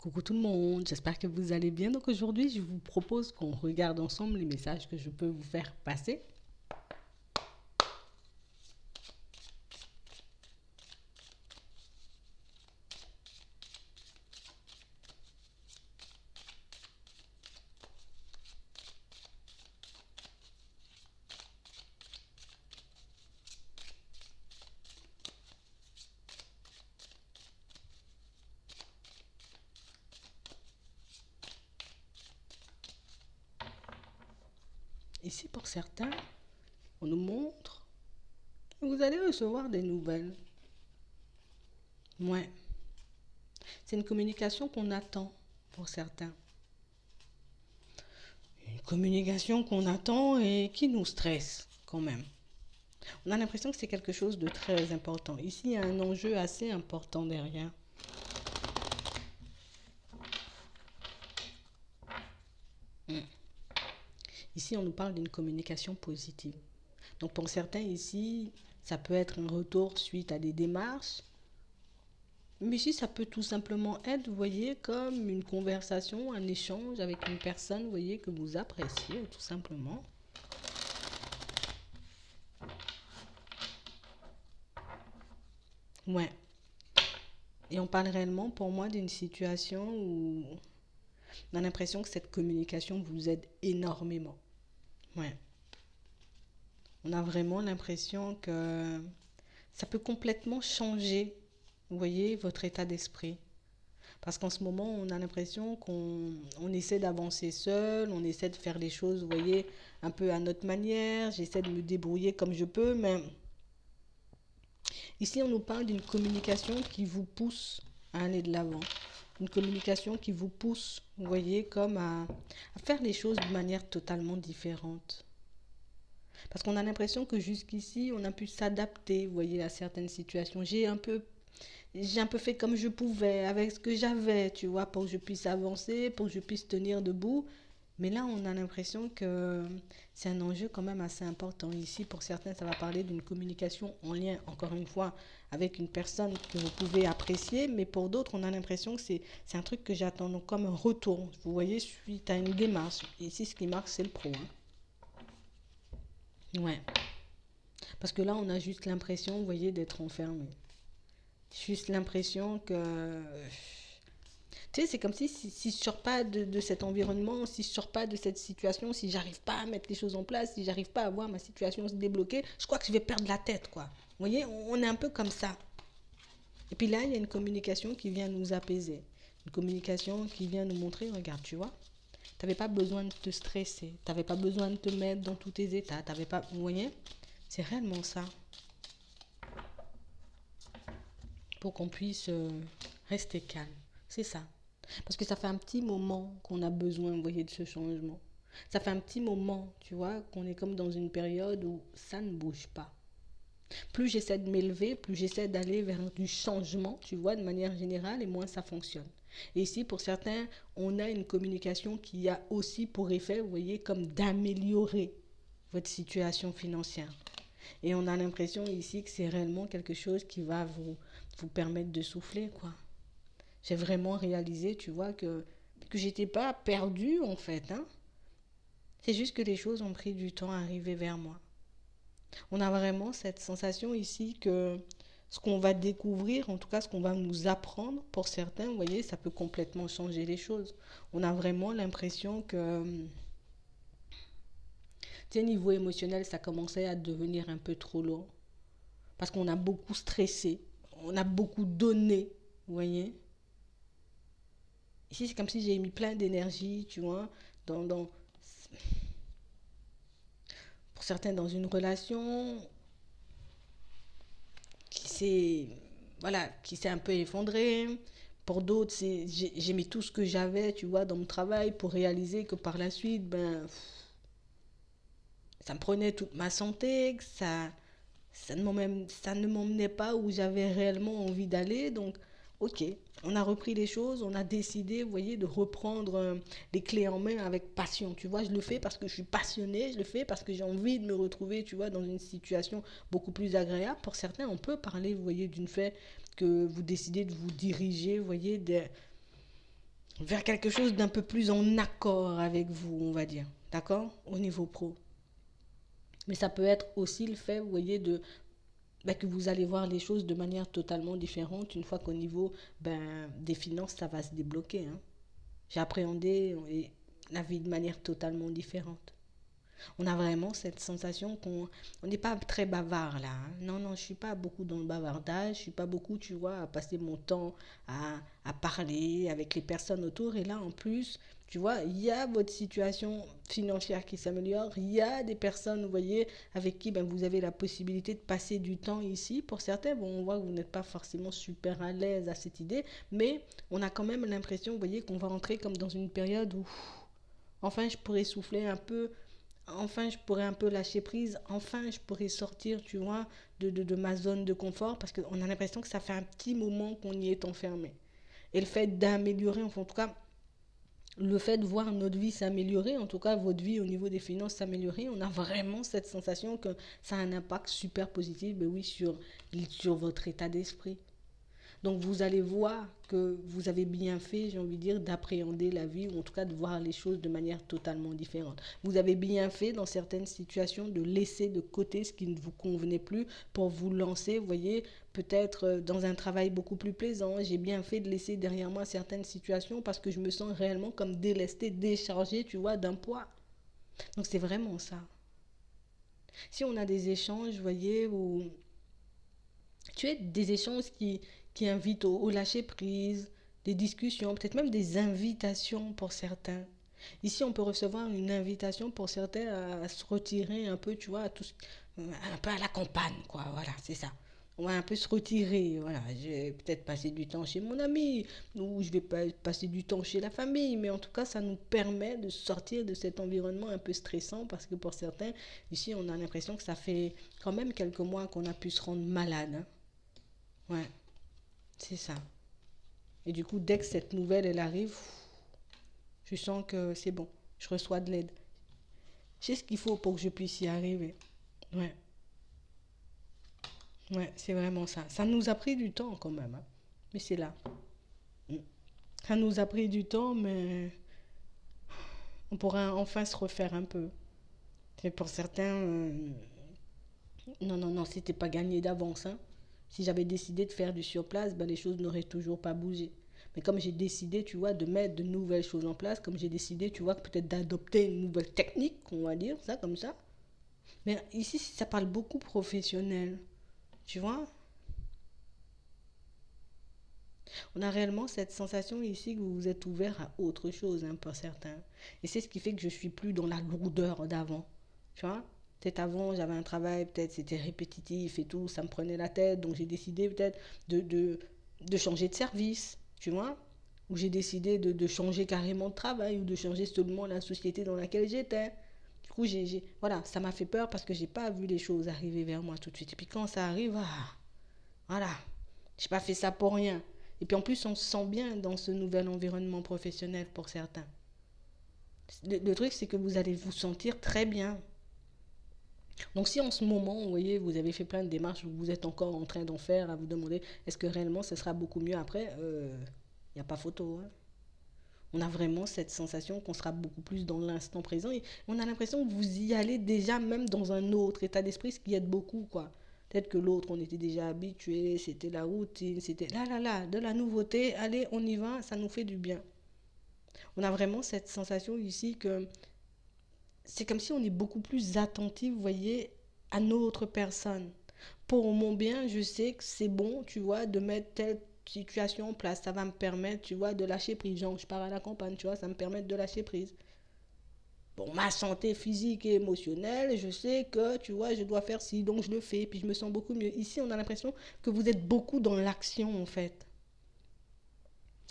Coucou tout le monde, j'espère que vous allez bien. Donc aujourd'hui, je vous propose qu'on regarde ensemble les messages que je peux vous faire passer. Ici, pour certains, on nous montre que vous allez recevoir des nouvelles. Ouais, c'est une communication qu'on attend pour certains. Une communication qu'on attend et qui nous stresse quand même. On a l'impression que c'est quelque chose de très important. Ici, il y a un enjeu assez important derrière. Ici, on nous parle d'une communication positive. Donc pour certains ici, ça peut être un retour suite à des démarches. Mais ici, ça peut tout simplement être, vous voyez, comme une conversation, un échange avec une personne, vous voyez, que vous appréciez, tout simplement. Ouais. Et on parle réellement, pour moi, d'une situation où on a l'impression que cette communication vous aide énormément. Ouais. On a vraiment l'impression que ça peut complètement changer, vous voyez, votre état d'esprit. Parce qu'en ce moment, on a l'impression qu'on essaie d'avancer seul, on essaie de faire les choses, vous voyez, un peu à notre manière. J'essaie de me débrouiller comme je peux, mais ici, on nous parle d'une communication qui vous pousse à aller de l'avant. Une communication qui vous pousse, vous voyez, comme à faire les choses de manière totalement différente. Parce qu'on a l'impression que jusqu'ici, on a pu s'adapter, vous voyez, à certaines situations. J'ai un peu fait comme je pouvais, avec ce que j'avais, tu vois, pour que je puisse avancer, pour que je puisse tenir debout. Mais là, on a l'impression que c'est un enjeu quand même assez important. Ici, pour certains, ça va parler d'une communication en lien, encore une fois, avec une personne que vous pouvez apprécier. Mais pour d'autres, on a l'impression que c'est un truc que j'attends, donc comme un retour. Vous voyez, suite à une démarche. Ici, ce qui marque, c'est le pro, hein. Ouais. Parce que là, on a juste l'impression, vous voyez, d'être enfermé. Juste l'impression que tu sais, c'est comme si je ne sors pas de cet environnement, si je ne sors pas de cette situation, si j'arrive pas à mettre les choses en place, si j'arrive pas à voir ma situation se débloquer, je crois que je vais perdre la tête, quoi. Vous voyez, on est un peu comme ça. Et puis là, il y a une communication qui vient nous apaiser. Une communication qui vient nous montrer, regarde, tu vois, tu n'avais pas besoin de te stresser, tu n'avais pas besoin de te mettre dans tous tes états, t'avais pas, vous voyez, c'est réellement ça. Pour qu'on puisse rester calme. C'est ça. Parce que ça fait un petit moment qu'on a besoin, vous voyez, de ce changement. Ça fait un petit moment, tu vois, qu'on est comme dans une période où ça ne bouge pas. Plus j'essaie de m'élever, plus j'essaie d'aller vers du changement, tu vois, de manière générale, et moins ça fonctionne. Et ici, pour certains, on a une communication qui a aussi pour effet, vous voyez, comme d'améliorer votre situation financière. Et on a l'impression ici que c'est réellement quelque chose qui va vous permettre de souffler, quoi. J'ai vraiment réalisé, tu vois, que j'étais pas perdue, en fait, hein. C'est juste que les choses ont pris du temps à arriver vers moi. On a vraiment cette sensation ici que ce qu'on va découvrir, en tout cas ce qu'on va nous apprendre, pour certains, vous voyez, ça peut complètement changer les choses. On a vraiment l'impression que, tu sais, niveau émotionnel, ça commençait à devenir un peu trop lourd. Parce qu'on a beaucoup stressé, on a beaucoup donné, vous voyez. Ici, c'est comme si j'ai mis plein d'énergie, tu vois, dans, pour certains dans une relation qui s'est, voilà, qui s'est un peu effondrée. Pour d'autres, j'ai mis tout ce que j'avais, tu vois, dans mon travail pour réaliser que par la suite, ben, ça me prenait toute ma santé, que ça ne m'emmenait pas où j'avais réellement envie d'aller. Donc, ok, on a repris les choses, on a décidé, vous voyez, de reprendre les clés en main avec passion. Tu vois, je le fais parce que je suis passionnée, je le fais parce que j'ai envie de me retrouver, tu vois, dans une situation beaucoup plus agréable. Pour certains, on peut parler, vous voyez, d'une fait que vous décidez de vous diriger, vous voyez, vers quelque chose d'un peu plus en accord avec vous, on va dire. D'accord? Au niveau pro. Mais ça peut être aussi le fait, vous voyez, que vous allez voir les choses de manière totalement différente une fois qu'au niveau des finances, ça va se débloquer. Hein. J'ai appréhendé la vie de manière totalement différente. On a vraiment cette sensation qu'on on n'est pas très bavard là. Hein. Non, non, je suis pas beaucoup dans le bavardage. Je suis pas beaucoup, tu vois, à passer mon temps à parler avec les personnes autour. Et là, en plus, tu vois, il y a votre situation financière qui s'améliore. Il y a des personnes, vous voyez, avec qui vous avez la possibilité de passer du temps ici. Pour certains, bon, on voit que vous n'êtes pas forcément super à l'aise à cette idée, mais on a quand même l'impression, vous voyez, qu'on va entrer comme dans une période où enfin je pourrais souffler un peu, enfin je pourrais un peu lâcher prise, enfin je pourrais sortir, tu vois, de ma zone de confort, parce qu'on a l'impression que ça fait un petit moment qu'on y est enfermé. Et le fait d'améliorer, enfin, en tout cas, le fait de voir notre vie s'améliorer, en tout cas votre vie au niveau des finances s'améliorer, on a vraiment cette sensation que ça a un impact super positif, ben oui, sur votre état d'esprit. Donc vous allez voir que vous avez bien fait, j'ai envie de dire, d'appréhender la vie ou en tout cas de voir les choses de manière totalement différente. Vous avez bien fait dans certaines situations de laisser de côté ce qui ne vous convenait plus pour vous lancer, vous voyez, peut-être dans un travail beaucoup plus plaisant. J'ai bien fait de laisser derrière moi certaines situations parce que je me sens réellement comme délestée, déchargée, tu vois, d'un poids. Donc c'est vraiment ça. Si on a des échanges, vous voyez, où tu es des échanges qui invitent au lâcher prise, des discussions, peut-être même des invitations pour certains. Ici, on peut recevoir une invitation pour certains à se retirer un peu, tu vois, un peu à la campagne, quoi. Voilà, c'est ça. On va un peu se retirer, voilà. Je vais peut-être passer du temps chez mon ami, ou je vais passer du temps chez la famille, mais en tout cas, ça nous permet de sortir de cet environnement un peu stressant, parce que pour certains, ici, on a l'impression que ça fait quand même quelques mois qu'on a pu se rendre malade. Hein. Ouais, c'est ça. Et du coup, dès que cette nouvelle, elle arrive, je sens que c'est bon. Je reçois de l'aide. J'ai ce qu'il faut pour que je puisse y arriver. Ouais, ouais, c'est vraiment ça. Ça nous a pris du temps quand même. Hein. Mais c'est là. Mm. Ça nous a pris du temps, mais on pourra enfin se refaire un peu. Et pour certains, non, non, non, c'était pas gagné d'avance. Hein. Si j'avais décidé de faire du surplace, les choses n'auraient toujours pas bougé. Mais comme j'ai décidé, tu vois, de mettre de nouvelles choses en place, comme j'ai décidé, tu vois, peut-être d'adopter une nouvelle technique, on va dire, ça, comme ça. Mais ici, ça parle beaucoup professionnel, tu vois. On a réellement cette sensation ici que vous êtes ouvert à autre chose, hein, pour certains. Et c'est ce qui fait que je suis plus dans la lourdeur d'avant, tu vois. Peut-être avant, j'avais un travail, peut-être c'était répétitif et tout, ça me prenait la tête, donc j'ai décidé peut-être de changer de service, tu vois. Ou j'ai décidé de changer carrément de travail ou de changer seulement la société dans laquelle j'étais. Du coup, voilà, ça m'a fait peur parce que j'ai pas vu les choses arriver vers moi tout de suite. Et puis quand ça arrive, voilà, j'ai pas fait ça pour rien. Et puis en plus, on se sent bien dans ce nouvel environnement professionnel pour certains. Le truc, c'est que vous allez vous sentir très bien. Donc si en ce moment, vous voyez, vous avez fait plein de démarches, vous êtes encore en train d'en faire, à vous demander est-ce que réellement ce sera beaucoup mieux après, il n'y a pas photo. Hein. On a vraiment cette sensation qu'on sera beaucoup plus dans l'instant présent et on a l'impression que vous y allez déjà même dans un autre état d'esprit, ce qui aide beaucoup, quoi. Peut-être que l'autre, on était déjà habitué, c'était la routine, c'était là, de la nouveauté, allez, on y va, ça nous fait du bien. On a vraiment cette sensation ici que c'est comme si on est beaucoup plus attentif, vous voyez, à notre personne. Pour mon bien, je sais que c'est bon, tu vois, de mettre telle situation en place. Ça va me permettre, tu vois, de lâcher prise. Genre, je pars à la campagne, tu vois, ça me permet de lâcher prise. Bon, ma santé physique et émotionnelle, je sais que, tu vois, je dois faire ci, donc je le fais, puis je me sens beaucoup mieux. Ici, on a l'impression que vous êtes beaucoup dans l'action, en fait.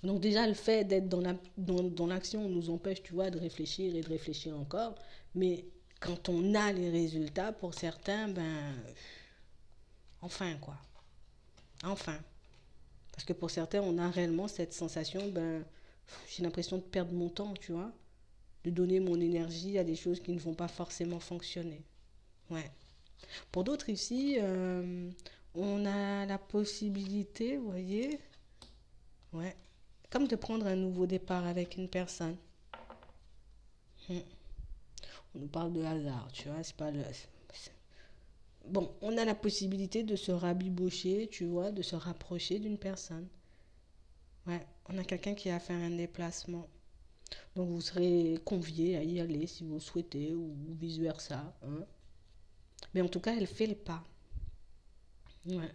Donc déjà, le fait d'être dans l'action nous empêche, tu vois, de réfléchir et de réfléchir encore. Mais quand on a les résultats, pour certains, enfin, quoi. Enfin. Parce que pour certains, on a réellement cette sensation, j'ai l'impression de perdre mon temps, tu vois. De donner mon énergie à des choses qui ne vont pas forcément fonctionner. Ouais. Pour d'autres ici, on a la possibilité, vous voyez, ouais, comme de prendre un nouveau départ avec une personne. Hmm. On nous parle de hasard, tu vois, c'est pas le... Bon, on a la possibilité de se rabibocher, tu vois, de se rapprocher d'une personne. Ouais, on a quelqu'un qui a fait un déplacement. Donc vous serez convié à y aller si vous souhaitez ou vice-versa, hein. Mais en tout cas, elle fait le pas. Ouais.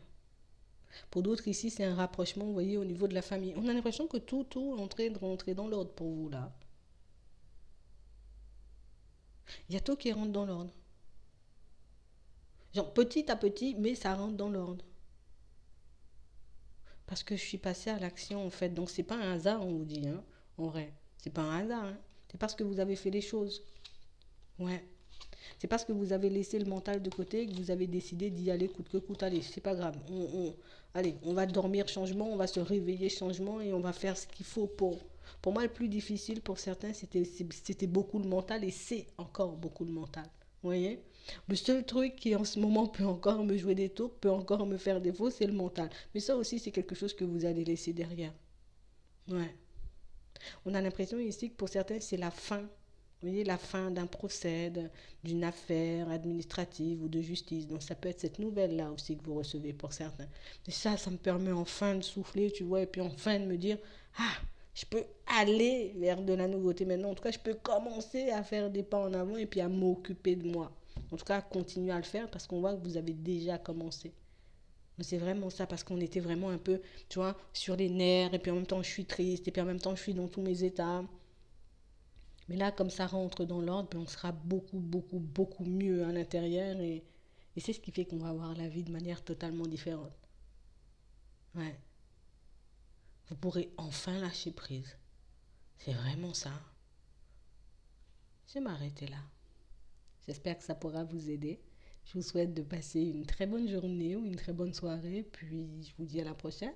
Pour d'autres ici, c'est un rapprochement, vous voyez, au niveau de la famille. On a l'impression que tout est en train de rentrer dans l'ordre pour vous, là. Il y a tout qui rentre dans l'ordre. Genre, petit à petit, mais ça rentre dans l'ordre. Parce que je suis passée à l'action, en fait. Donc, c'est pas un hasard, on vous dit, hein, en vrai. C'est pas un hasard, hein. C'est parce que vous avez fait les choses. Ouais. C'est parce que vous avez laissé le mental de côté que vous avez décidé d'y aller coûte que coûte. Allez, c'est pas grave. Allez, on va dormir changement, on va se réveiller changement et on va faire ce qu'il faut pour. Pour moi, le plus difficile pour certains, c'était beaucoup le mental et c'est encore beaucoup le mental. Vous voyez? Le seul truc qui en ce moment peut encore me jouer des tours, peut encore me faire défaut, c'est le mental. Mais ça aussi, c'est quelque chose que vous allez laisser derrière. Ouais. On a l'impression ici que pour certains, c'est la fin. Vous voyez, la fin d'un procès, d'une affaire administrative ou de justice. Donc ça peut être cette nouvelle-là aussi que vous recevez pour certains. Et ça me permet enfin de souffler, tu vois, et puis enfin de me dire, ah, je peux aller vers de la nouveauté maintenant. En tout cas, je peux commencer à faire des pas en avant et puis à m'occuper de moi. En tout cas, à continuer à le faire parce qu'on voit que vous avez déjà commencé. Mais c'est vraiment ça, parce qu'on était vraiment un peu, tu vois, sur les nerfs, et puis en même temps je suis triste, et puis en même temps je suis dans tous mes états. Mais là, comme ça rentre dans l'ordre, ben, on sera beaucoup mieux à l'intérieur, et c'est ce qui fait qu'on va voir la vie de manière totalement différente. Ouais. Vous pourrez enfin lâcher prise. C'est vraiment ça. Je vais m'arrêter là. J'espère que ça pourra vous aider. Je vous souhaite de passer une très bonne journée ou une très bonne soirée, puis je vous dis à la prochaine.